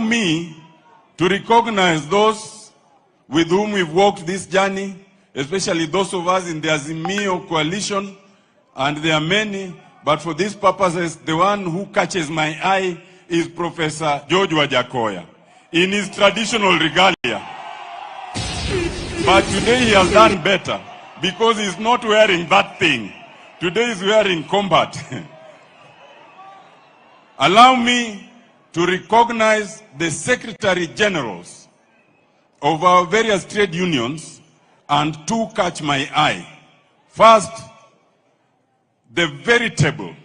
me to recognize those with whom we've walked this journey, especially those of us in the Azimio coalition, and there are many, but for these purposes, the one who catches my eye is Professor George Wajackoyah in his traditional regalia. But today he has done better because he's not wearing that thing. Today he's wearing combat. Allow me to recognize the Secretary Generals of our various trade unions and two catch my eye. First, the veritable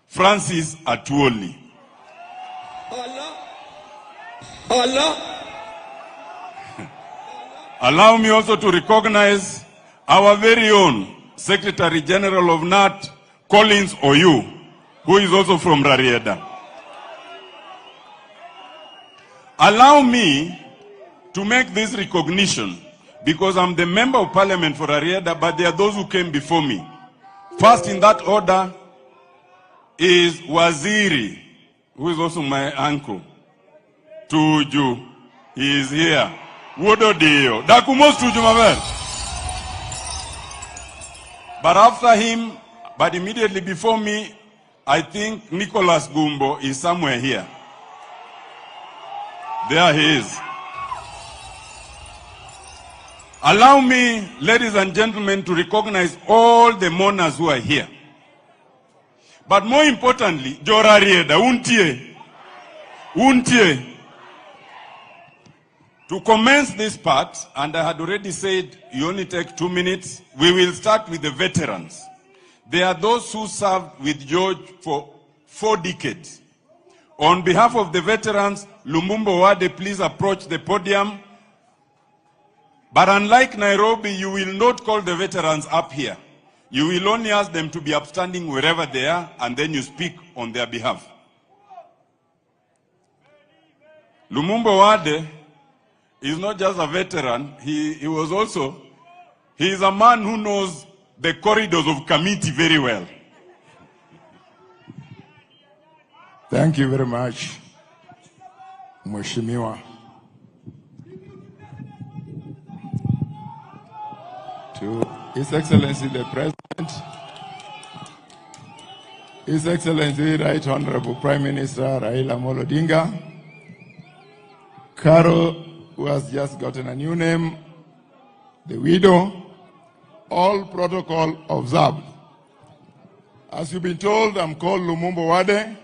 Francis Atwoli. Allow me also to recognize our very own Secretary General of NAT, Collins Oyu, who is also from Rarieda. Allow me to make this recognition because I'm the Member of Parliament for Rarieda, but there are those who came before me. First in that order is Waziri, who is also my uncle, Tuju. He is here. Wodo Dio. Dakumos Tuju Maver. But after him, but immediately before me, I think Nicholas Gumbo is somewhere here. There he is. Allow me, ladies and gentlemen, to recognize all the mourners who are here. But more importantly, Jorarieda, Untie. To commence this part, and I had already said you only take 2 minutes, we will start with the veterans. There are those who served with George for 4 decades. On behalf of the veterans, Lumumba Wade, please approach the podium. But unlike Nairobi, you will not call the veterans up here. You will only ask them to be upstanding wherever they are, and then you speak on their behalf. Lumumba Wade is not just a veteran, he is a man who knows the corridors of committee very well. Thank you very much, Mheshimiwa. To His Excellency the President, His Excellency Right Honorable Prime Minister Raila Amolo Odinga, Carol, who has just gotten a new name, the widow, all protocol observed. As you've been told, I'm called Lumumba Wade.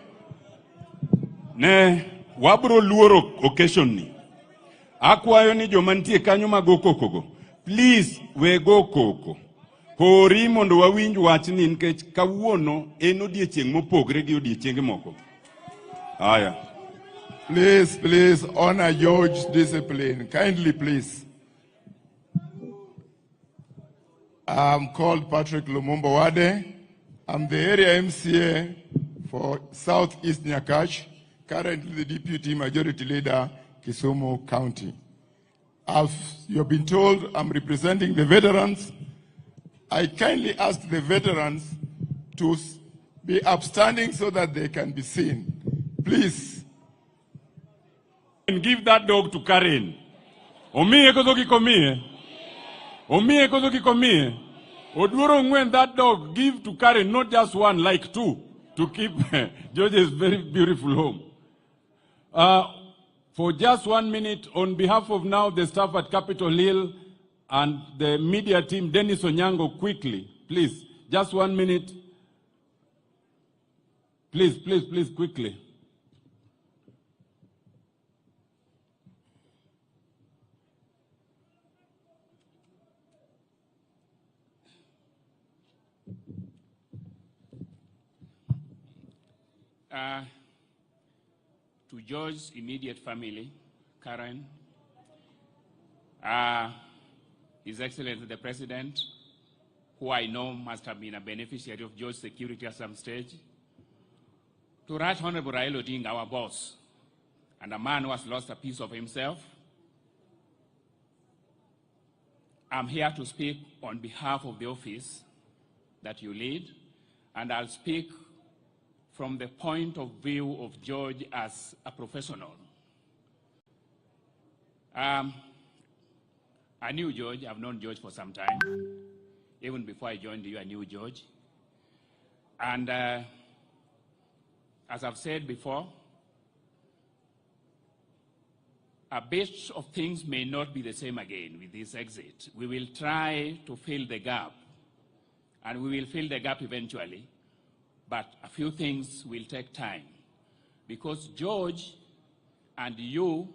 Ne wabro luoro occasion ni. Akwayo ni jomantie kanyo mago kokogo. Please we go koko. Hori mondo wawinj wachni nikech kawuono en odiechieng' mopogre gi odiechienge moko. Aya. Please honor George's discipline. Kindly, please. I'm called Patrick Lumumba Wade. I'm the area MCA for Southeast Nyakach, currently the Deputy Majority Leader, Kisumu County. As you've been told, I'm representing the veterans. I kindly ask the veterans to be upstanding so that they can be seen. Please. And give that dog to Karen. Omie kozoki komie. Omie kozoki komie. Odworo ngwen that dog give to Karen, not just one, like 2, to keep George's very beautiful home. For just 1 minute, on behalf of now the staff at Capitol Hill and the media team, Dennis Onyango, quickly, please, just 1 minute. Please, quickly. To George's immediate family, Karen, His Excellency the President, who I know must have been a beneficiary of George's security at some stage, to Right Honorable Raila Odinga, our boss, and a man who has lost a piece of himself, I'm here to speak on behalf of the office that you lead, and I'll speak from the point of view of George as a professional. I knew George. I've known George for some time. Even before I joined you, I knew George. And as I've said before, a bit of things may not be the same again with this exit. We will try to fill the gap, and we will fill the gap eventually, but a few things will take time. Because George and you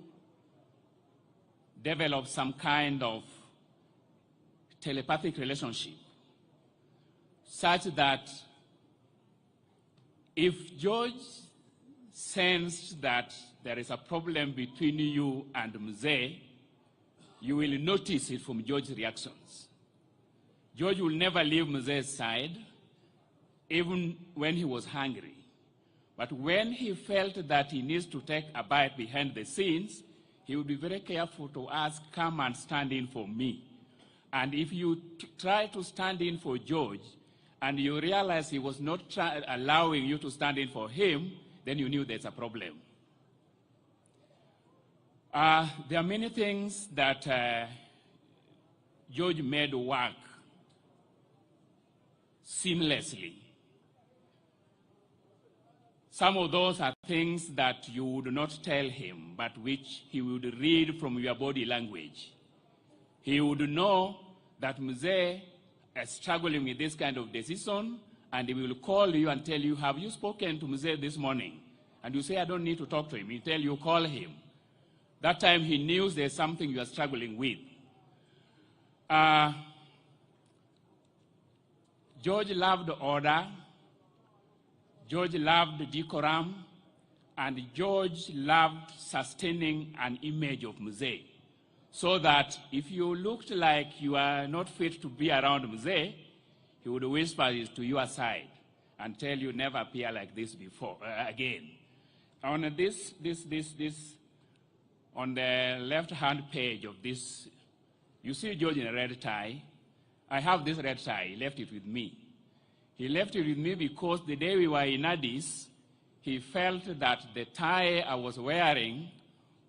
develop some kind of telepathic relationship, such that if George sensed that there is a problem between you and Mzee, you will notice it from George's reactions. George will never leave Mzee's side, even when he was hungry. But when he felt that he needs to take a bite behind the scenes, he would be very careful to ask, come and stand in for me. And if you try to stand in for George, and you realize he was not allowing you to stand in for him, then you knew there's a problem. There are many things that George made work seamlessly. Some of those are things that you would not tell him, but which he would read from your body language. He would know that Mzee is struggling with this kind of decision, and he will call you and tell you, have you spoken to Mzee this morning? And you say, I don't need to talk to him. He tell you, call him. That time he knew there's something you are struggling with. George loved order. George loved decorum. And George loved sustaining an image of Mzee. So that if you looked like you are not fit to be around Mzee, he would whisper to your side and tell you never appear like this before again. On this, on the left-hand page of this, you see George in a red tie. I have this red tie. He left it with me. He left it with me because the day we were in Addis, he felt that the tie I was wearing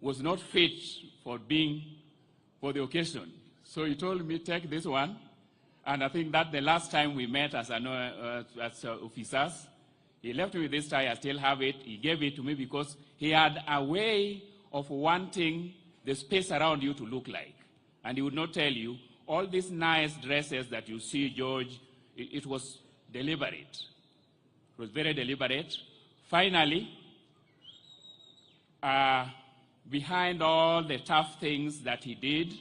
was not fit for the occasion. So he told me, take this one. And I think that the last time we met as officers, he left me with this tie. I still have it. He gave it to me because he had a way of wanting the space around you to look like. And he would not tell you, all these nice dresses that you see, George, it was deliberate. It was very deliberate. Finally, behind all the tough things that he did,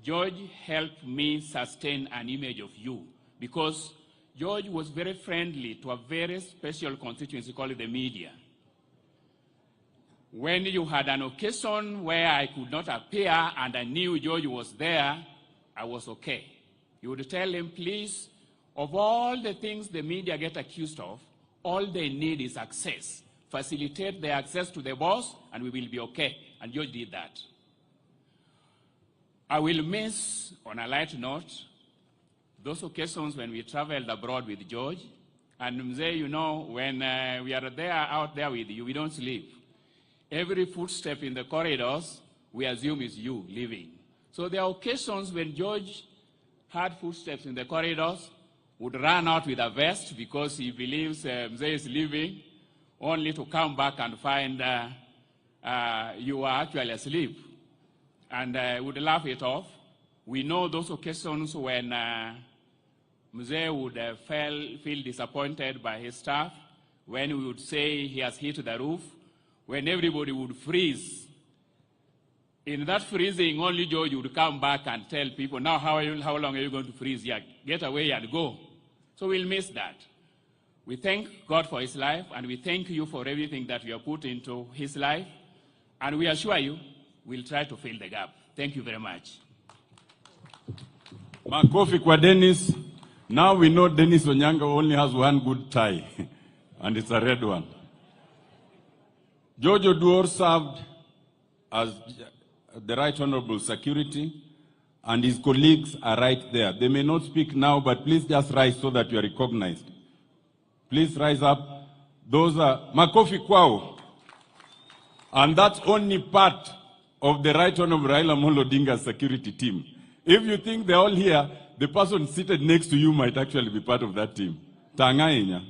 George helped me sustain an image of you, because George was very friendly to a very special constituency called the media. When you had an occasion where I could not appear and I knew George was there, I was okay. You would tell him, please, of all the things the media get accused of, all they need is access. Facilitate their access to the boss and we will be okay. And George did that. I will miss, on a light note, those occasions when we traveled abroad with George. And Mzee, you know, when we are there, out there with you, we don't sleep. Every footstep in the corridors, we assume is you leaving. So there are occasions when George had footsteps in the corridors, would run out with a vest because he believes Mzee is leaving, only to come back and find you are actually asleep. And would laugh it off. We know those occasions when Mzee would feel disappointed by his staff, when we would say he has hit the roof, when everybody would freeze. In that freezing, only George would come back and tell people, now how long are you going to freeze here? Get away and go. So we'll miss that. We thank God for his life, and we thank you for everything that you have put into his life. And we assure you, we'll try to fill the gap. Thank you very much. Makofi kwa Dennis. Now we know Dennis Onyango only has one good tie, and it's a red one. George Oduor served as the Right Honorable Security, and his colleagues are right there. They may not speak now, but please just rise so that you are recognized. Please rise up. Those are Makofi kwao. And that's only part of the Right Honorable Raila Amolo Odinga's security team. If you think they're all here, the person seated next to you might actually be part of that team. Tangainya.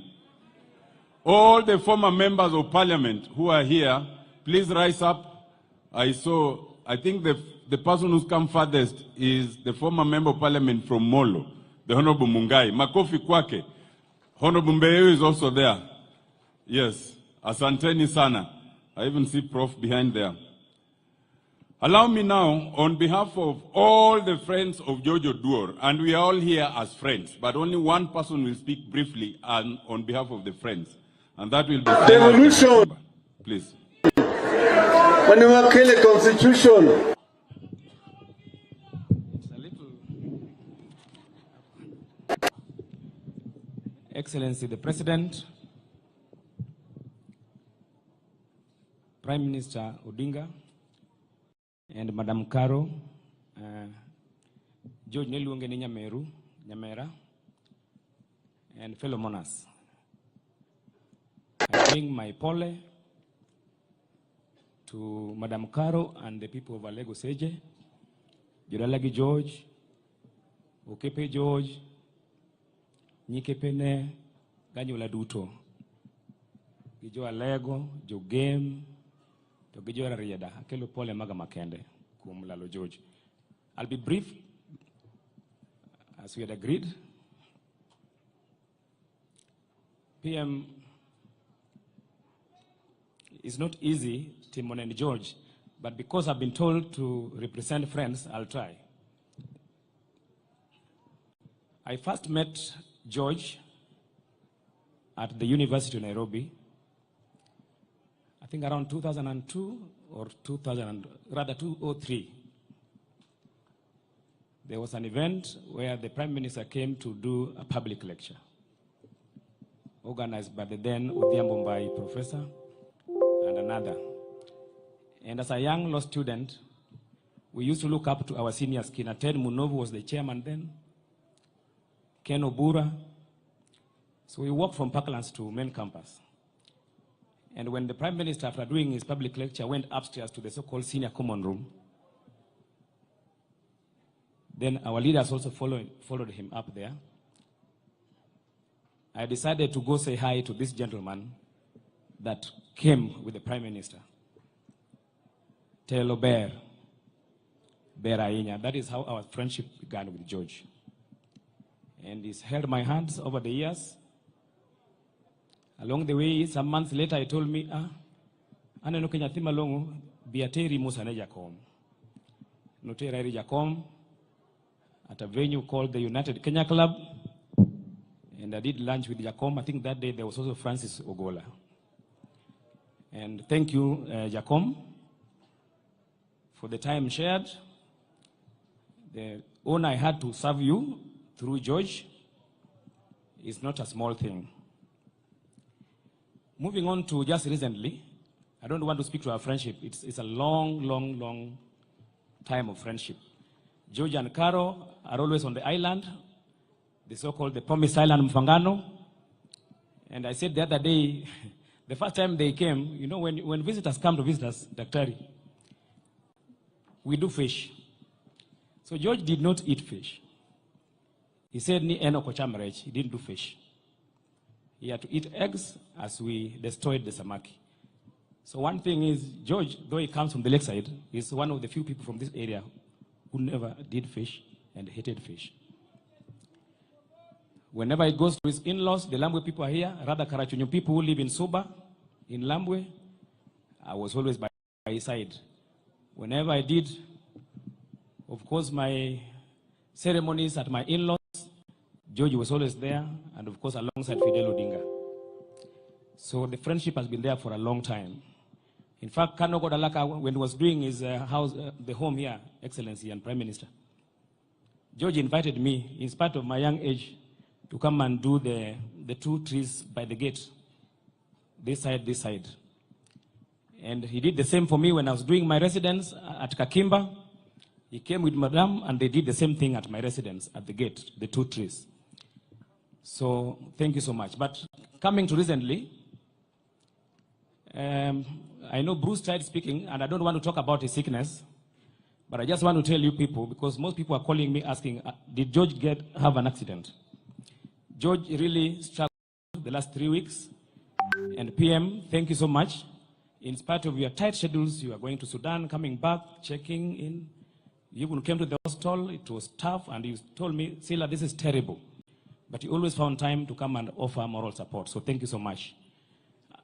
All the former members of parliament who are here, please rise up. I think the person who's come farthest is the former member of parliament from Molo, the Honorable Mungai. Makofi kwake. Honorable Mbeyo is also there. Yes. Asanteni sana. I even see Prof behind there. Allow me now, on behalf of all the friends of George Oduor, and we are all here as friends, but only one person will speak briefly on behalf of the friends, and that will be Devolution. Please. When you kill the constitution. Excellency the President, Prime Minister Odinga, and Madam Caro, George Neluongeni Nyamera, and fellow monarchs. I bring my pole to Madam Caro and the people of Alego Seje, Juralagi George, Okepe George, Nyikepene, Ganyola Duto, Gijo Alego, Jo Game, to Gijo Rieda, Akelo Pole Maga Makende, Kumlalo George. I'll be brief, as we had agreed. PM, it's not easy, Timon and George, but because I've been told to represent friends, I'll try. I first met George at the University of Nairobi, I think around 2002 or 2003. There was an event where the Prime Minister came to do a public lecture, organized by the then Odhiambo Mbai professor and another. And as a young law student, we used to look up to our seniors. Ted Munovu was the chairman then, Ken Obura. So we walked from Parklands to main campus. And when the Prime Minister, after doing his public lecture, went upstairs to the so-called senior common room, then our leaders also followed him up there. I decided to go say hi to this gentleman that came with the Prime Minister. Telo Bear Ainya. That is how our friendship began with George. And he's held my hands over the years. Along the way, some months later, he told me, Ana no kenya thima longo, biateri musane Jacom. Notera Jacom at a venue called the United Kenya Club. And I did lunch with Jacom. I think that day there was also Francis Ogola. And thank you, Jacom, for the time shared. The honor I had to serve you through George is not a small thing. Moving on to just recently, I don't want to speak to our friendship. It's a long time of friendship. George and Caro are always on the island, the so-called the Promised Island Mfangano. And I said the other day, the first time they came, you know, when visitors come to visit us, Daktari, we do fish. So George did not eat fish. He said, he didn't do fish. He had to eat eggs as we destroyed the samaki. So one thing is, George, though he comes from the lakeside, is one of the few people from this area who never did fish and hated fish. Whenever he goes to his in-laws, the Lambwe people are here, rather Karachuonyo people who live in Suba, in Lambwe, I was always by his side. Whenever I did, of course, my ceremonies at my in-laws, George was always there, and of course, alongside Fidel Odinga. So the friendship has been there for a long time. In fact, Kano Godalaka, when he was doing his house, the home here, Excellency and Prime Minister, George invited me, in spite of my young age, to come and do the two trees by the gate, this side. And he did the same for me when I was doing my residence at Kakimba. He came with Madame, and they did the same thing at my residence, at the gate, the two trees. So thank you so much. But coming to recently, I know Bruce tried speaking, and I don't want to talk about his sickness, but I just want to tell you people, because most people are calling me asking, did George have an accident? George really struggled the last 3 weeks. And PM, thank you so much. In spite of your tight schedules, you are going to Sudan, coming back, checking in. You even came to the hospital. It was tough, and you told me, Sila, this is terrible. But you always found time to come and offer moral support. So thank you so much.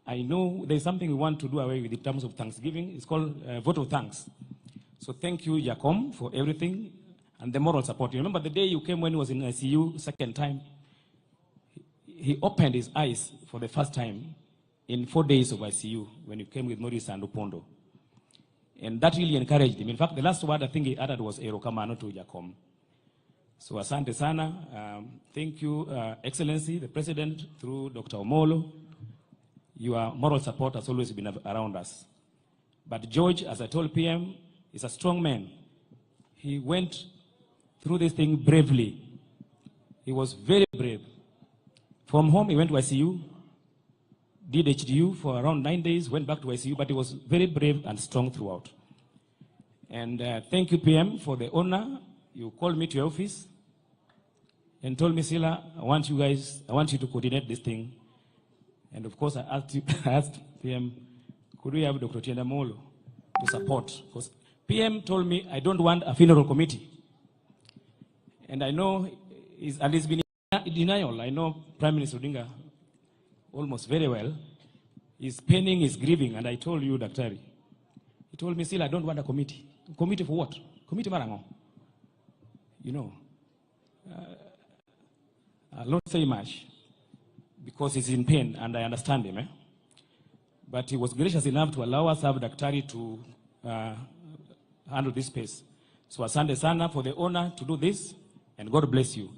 I know there's something we want to do away with in terms of Thanksgiving. It's called vote of thanks. So thank you, Jacom, for everything and the moral support. You remember the day you came when he was in ICU, second time? He opened his eyes for the first time in 4 days of ICU when you came with Maurice and Upondo. And that really encouraged him. In fact, the last word I think he uttered was Erokama, not to Jacom. So asante sana. Thank you, Excellency, the President, through Dr. Omolo. Your moral support has always been around us. But George, as I told PM, is a strong man. He went through this thing bravely. He was very brave. From home, he went to ICU, did HDU for around 9 days, went back to ICU, but he was very brave and strong throughout. And thank you, PM, for the honor. You called me to your office and told me, Sila, I want you to coordinate this thing. And of course, I asked PM, could we have Dr. Tienda Molo to support? Because PM told me I don't want a funeral committee. And I know, he's been in denial. I know Prime Minister Odinga almost very well. He's penning, he's grieving. And I told you, Daktari, he told me, still, I don't want a committee. Committee for what? Committee Marango. You know, I'll not say much because he's in pain, and I understand him. But he was gracious enough to allow us to have Daktari to handle this space. So asante sana for the honor to do this, and God bless you.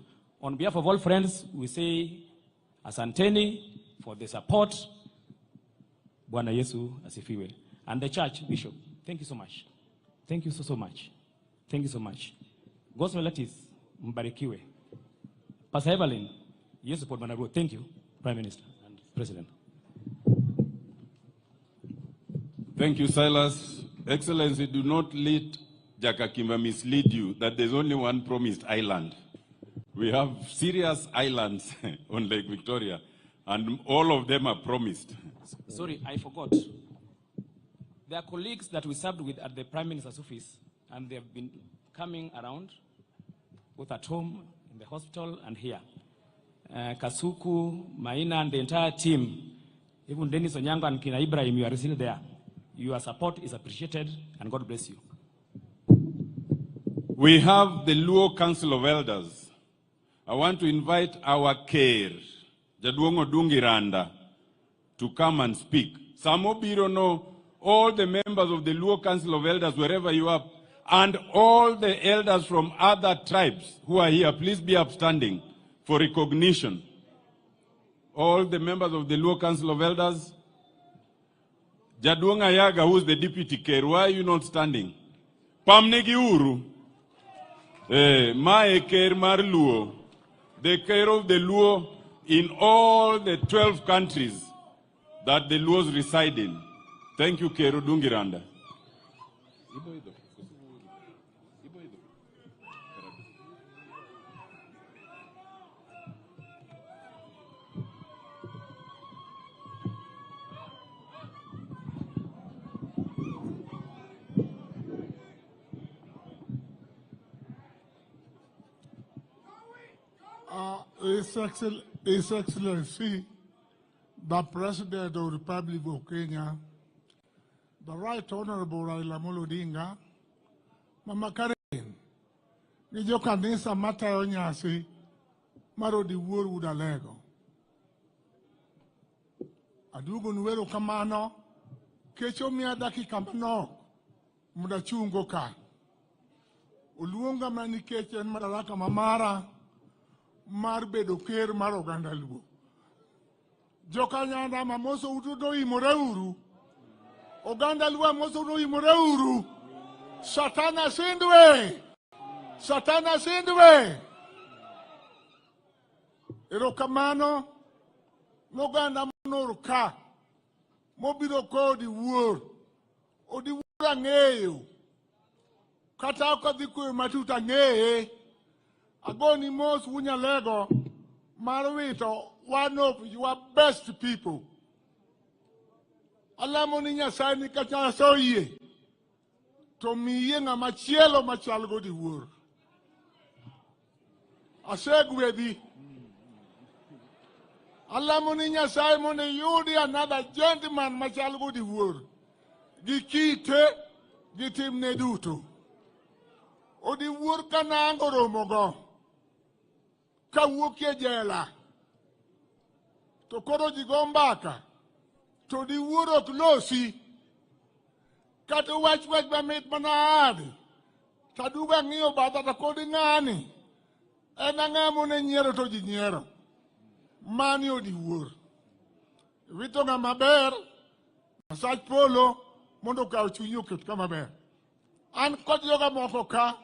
On behalf of all friends, we say asanteni for the support. Bwana Yesu asifiwe. And the church, Bishop, thank you so much. Thank you so much. Thank you so much. Gospel relatives, mbarikiwe. Pastor Evelyn, yes, support Bwana Ruto. Thank you, Prime Minister and President. Thank you, Silas. Excellency, do not let Jakakimba mislead you that there's only one promised island. We have serious islands on Lake Victoria, and all of them are promised. Sorry, I forgot. There are colleagues that we served with at the Prime Minister's office, and they have been coming around, both at home, in the hospital, and here. Kasuku, Maina, and the entire team, even Dennis Onyango and Kina Ibrahim, you are still there. Your support is appreciated, and God bless you. We have the Luo Council of Elders. I want to invite our care, Jaduongo Dungiranda, to come and speak. Samo Biro know all the members of the Luo Council of Elders, wherever you are, and all the elders from other tribes who are here, please be upstanding for recognition. All the members of the Luo Council of Elders. Jaduonga Yaga, who is the deputy care, why are you not standing? Pamnegi Uru. Mae care mar Luo. The care of the Luo in all the 12 countries that the Luos reside in. Thank you, Kero Dungiranda. His Excellency, the President of the Republic of Kenya, the Right Honorable Raila Amolo Odinga, Mama Karen, nijo kanisa mata yonyasi, maro di wuru udalego. Adugo nuwero kamano, kecho miadaki kamano, muda chungo ka. Uluonga mani kecho en madalaka mamara, marbedo ker maro gandalugo. Joka nyanda mamoso utudo imoreuru. Ogandalua moso utudo imoreuru. Satana sindwe. Satana sindwe. Erokamano. Noganda monoruka. mobiro kodi wuor. Odi wuor ang'eyo. Kata okadhi kwe matut ang'eye. Agoni mos wunyalego mar wito one of your best people. Alamo ni Nyasaye ni kata soyie. To miye ng'ama chielo machal godi wuor. Asegwedhi. Alamo ni Nyasaye mondo yudi another gentleman machal godi wuor. Gi kite, gi timne duto. Odi wuor kanango romogo. Kawuok e jela. To koro jigo mbaka. To di wuor ok losi. Kata wach mamit manade. Taduga ng'iyo bata to kodi ng'ani. En ang'amo ne nyiero to ji nyiero. Mani odi wuor. Wito ng'ama ber. Masach polo mondo kaw chunyi oket kama ber. An kod joga moko ka.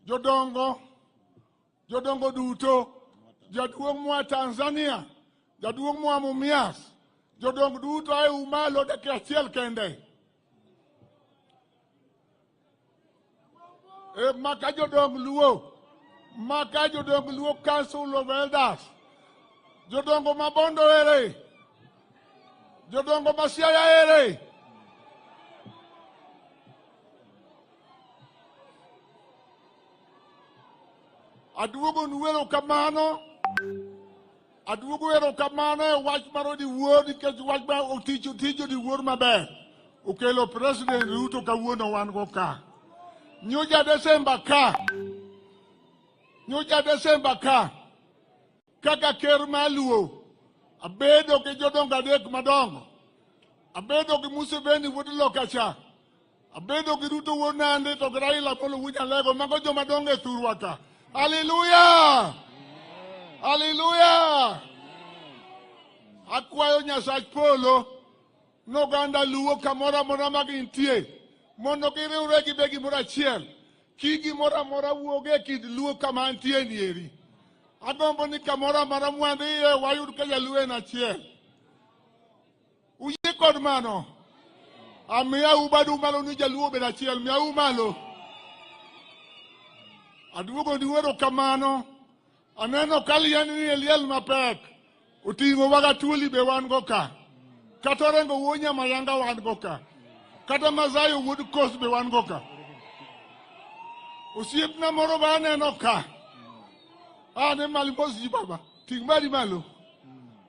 Jodongo duto. Jaduong' mwa Tanzania. Jaduong' mwa Mumias. Jodong duto ay umalo dakika achiel kende. Maka jodong luo. Maka jodong luo Council of Elders. Jodongo mabondo ere. Jodongo Siaya ere. Aduogo nuero kamano. Aduogo ero kamano e wach maro di wuor nikech wach ma oticho di wuor maber. Okelo President Ruto kawuono wan go ka. Nyoja Desemba ka. Kaka ker maluo. Abedo ke jodongo adek madongo. Abedo ke Museveni wuod Lokacha. Abedo ke Ruto wuod Nandi to Raila Amolo Wunyalego mago joma dongo e thurwa ka. Hallelujah! Hallelujah! Akwayo Nyasach polo noganda luo kamora mora magintie mondo giriwre gi begi mora achiel kigi mora mora wuoge kid luo kama antie nieri. Agombo ni kamora mora mwandhiye wayud ka jaluo en achiel. Uyie kod mano. Amiya ubadu malo ni jaluo bed achiel. Miya umalo. Aduogo niwero kamano. Aneno kalien ni eliel mapek. Utingo Wajackoyah be wan go ka. Kata rengo wonya mayanga wan go ka. Kata Mazayo wuod Kos be wan go ka. Osiepna moro ba aneno ka. Ne malimos ji baba. Ting mari malo.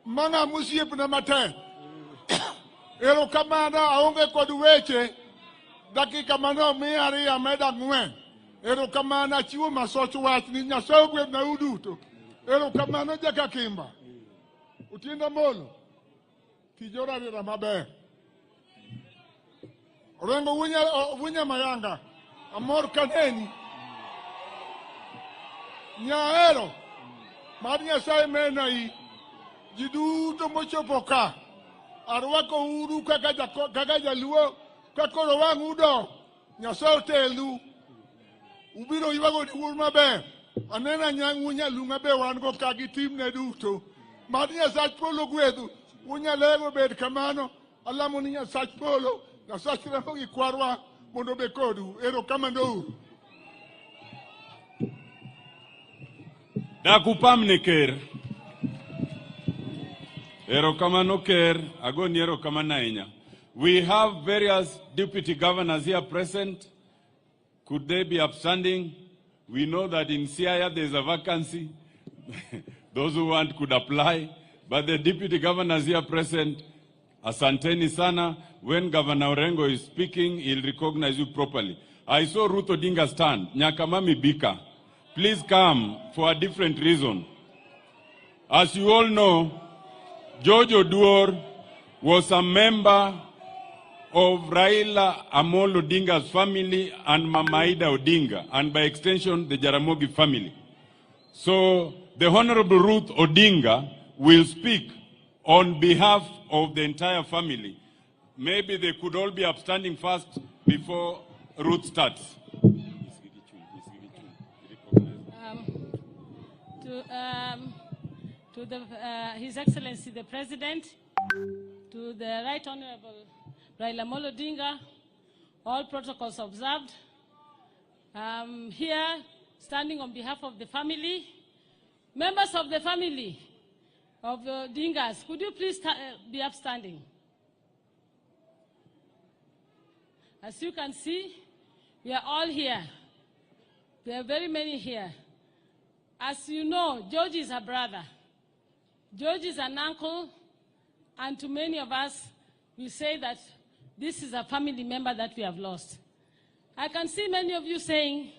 Manga musiepna matek. Ero kamano aonge kod weche. Dakika mano miya ariyo meda ng'wen. Ero kamano achiwo masoch wach ni Nyasaye gwedhna uduto. Ero kamano jaka Kimba. Utinda molo. Tijora rira maber. Rengo wunya mayanga. Amor kaneni. Nyaero. Mar Nyasaye menai. Jiduto mochopo ka. Arwako uru kaka jaluo. Kakoro wang udo. Nyasaye telu. Ubiro yuago di wuor maber. Anena wunya lunga be wan go ka gi timne duto. Mar Nyasach polo gwedhu. Wunyalego bed kamano. Alamo ni Nyasach polo. Nyasach remo gi kwarwa mondo be kodu. Ero kamano uru. Dakupamne ker. Ero kamano ker. Agoni ero kamano ahinya. We have various deputy governors here present. Could they be upstanding? We know that in Siaya there's a vacancy. Those who want could apply. But the deputy governors here present, asanteni sana. When Governor Orengo is speaking, he'll recognize you properly. I saw Ruto Odinga stand. Nyakamami Bika. Please come for a different reason. As you all know, George Oduor was a member of Raila Amolo Odinga's family and Mama Ida Odinga, and by extension, the Jaramogi family. So, the Honorable Ruth Odinga will speak on behalf of the entire family. Maybe they could all be upstanding first before Ruth starts. To His Excellency the President, To the Right Honorable Raila Amolo Odinga, all protocols observed. Here, standing on behalf of the family, members of the family of Odingas, could you please be upstanding? As you can see, we are all here. There are very many here. As you know, George is a brother. George is an uncle, and to many of us, we say that this is a family member that we have lost. I can see many of you saying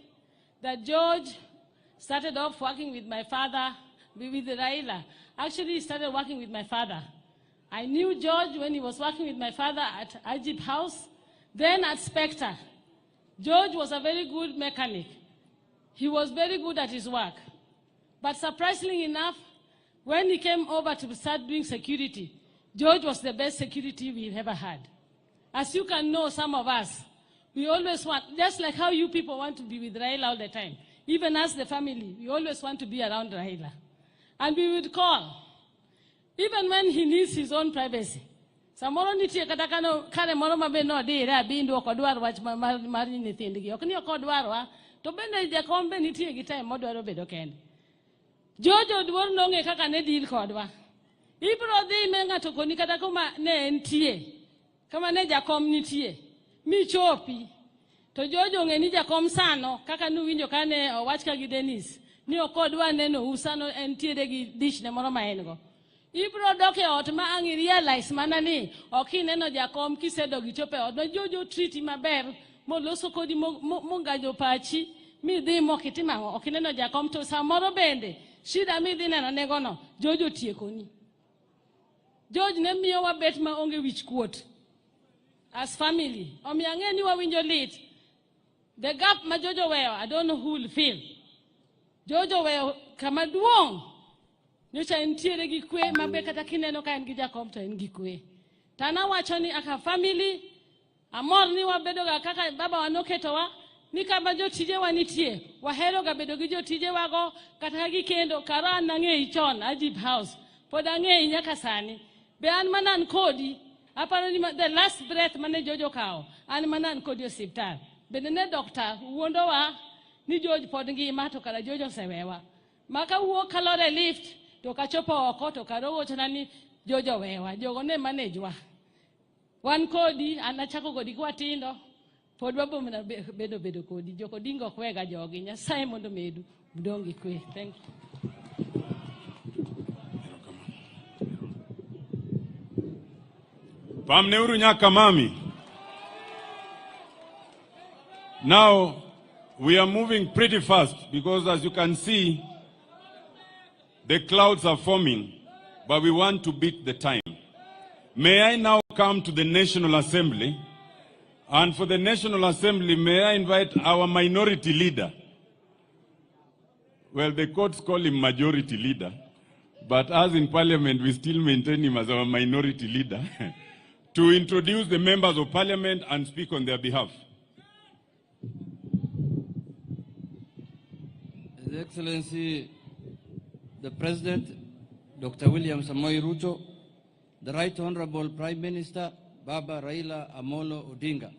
that George started off working with my father, with Raila. Actually, he started working with my father. I knew George when he was working with my father at Ajib House, then at Spectre. George was a very good mechanic. He was very good at his work. But surprisingly enough, when he came over to start doing security, George was the best security we've ever had. As you can know, some of us, we always want, just like how you people want to be with Raila all the time, even as the family, we always want to be around Raila. And we would call, even when he needs his own privacy. Samoro nitie kata kare moro mabe no dire abindu okodwar wach mar nyithindgi. Ok ni okodwarwa, to bende jakom be nitie gi time modwaro bedo kende. George odwor nong'e kaka ne deal kodwa. Ibro dhi me ng'ato koni kata kuma ne entie. Kama ne jakom nitie. Mi chopi. To George ong'e ni jakom sano kaka nuwinjo kane owach ka gi Dennis. Ni okodwa neno usano entiere gi dish ne moro ma en go. Ibro doke ot ma ang' realize mana ni ok ineno jakom kisedo gichope ot. No Jojo treat maber moloso kodi mongajo pachi mi dhi mokitimango ok ineno jakom to samoro bende shida mi dhi neno negono Jojo tiekoni. George ne miyo wabet ma onge wich kuot as family. Omiyo ang'e ni wawinjo lit. The gap ma Jojo weyo, I don't know who will feel. Jojo weyo kama duong'. Nyocha entiere gi kwe mabe kata kineno ka en gi jakom to en gi kwe. Tana wacho ni aka family amor ni wabedo ga kaka baba wanoketowa ni kama jotije wanitie wahero ga bedo gi jotije wago kata gi kendo kara nang'e chon Ajib House pod ang'e nyaka sani be an manan kodi aparo ni the last breath mane Jojo kao an manan kodi osiptal bende ne doctor wuondowa ni George pod ngima to kala Jojo sewewa maka wuok kalore lift to kachopo oko to karowo chanani Jojo wewa jogo ne manejwa wan kodi anachako kodi kwa tindo pod wabo mna bedo kodi joko dingo kwega jogi Nyasaye mondo medu budongi kwe. Thank you. Pamneuru nyaka mami. Now we are moving pretty fast because as you can see the clouds are forming, but we want to beat the time. May I now come to the National Assembly, and for the National Assembly, may I invite our minority leader. Well, the courts call him majority leader, but as in Parliament, we still maintain him as our minority leader, to introduce the members of Parliament and speak on their behalf. His Excellency, the President, Dr. William Samoei Ruto, the Right Honorable Prime Minister, Baba Raila Amolo Odinga,